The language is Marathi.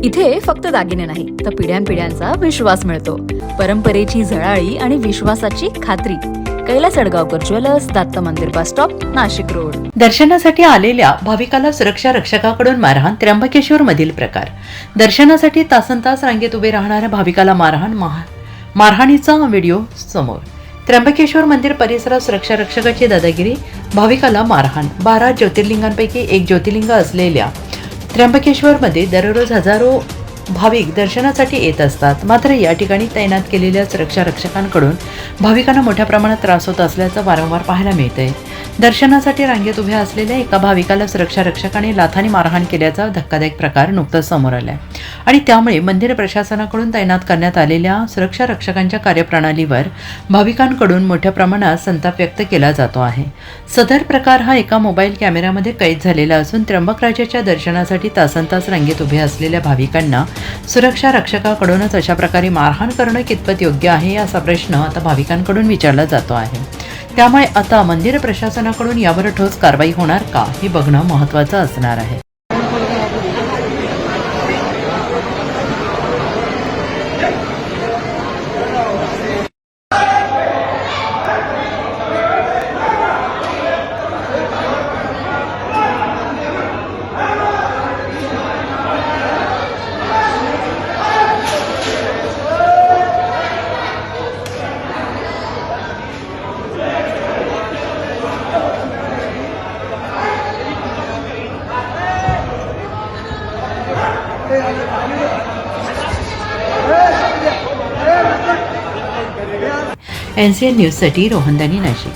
इथे फक्त दागिने नाही तर पिढ्यानपिढ्यांचा विश्वास मिळतो. परंपरेची झळाळी आणि विश्वासाची खात्री. कैलास अडगावकर ज्वेलर्स, दत्त मंदिर बस स्टॉप, नाशिक रोड. दर्शनासाठी आलेल्या भाविकाला सुरक्षा रक्षकाकडून मारहाण. त्र्यंबकेश्वर मधील प्रकार. दर्शनासाठी तासनतास रांगेत उभे राहणाऱ्या भाविकाला मारहाणीचा व्हिडिओ समोर. त्र्यंबकेश्वर मंदिर परिसरात सुरक्षा रक्षकाची दादागिरी, भाविकाला मारहाण. 12 ज्योतिर्लिंगांपैकी एक ज्योतिर्लिंग असलेल्या त्र्यंबकेश्वरमध्ये दररोज हजारो भाविक दर्शनासाठी येत असतात. मात्र या ठिकाणी तैनात केलेल्या सुरक्षा रक्षकांकडून भाविकांना मोठ्या प्रमाणात त्रास होत असल्याचं वारंवार पाहायला मिळतंय. दर्शनासाठी रांगेत उभ्या असलेल्या एका भाविकाला सुरक्षा रक्षकाने लाथाने मारहाण केल्याचा धक्कादायक प्रकार नुकताच समोर आलाय आणि त्यामुळे मंदिर प्रशासनाकडून तैनात करण्यात आलेल्या सुरक्षा रक्षकांच्या कार्यप्रणालीवर भाविकांकडून मोठ्या प्रमाणात संताप व्यक्त केला जातो आहे. सदर प्रकार हा एका मोबाईल कॅमेऱ्यामध्ये कैद झालेला असून त्र्यंबकराजाच्या दर्शनासाठी तासनतास रांगेत उभे असलेल्या भाविकांना सुरक्षा रक्षकाकडूनच अशा प्रकारे मारहाण करणं कितपत योग्य आहे असा प्रश्न आता भाविकांकडून विचारला जातो आहे. त्यामुळे आता मंदिर प्रशासनाकडून यावर ठोस कारवाई होणार का हे बघणं महत्त्वाचं असणार आहे. NCN न्यूजसाठी रोहनदानी, नाशिक.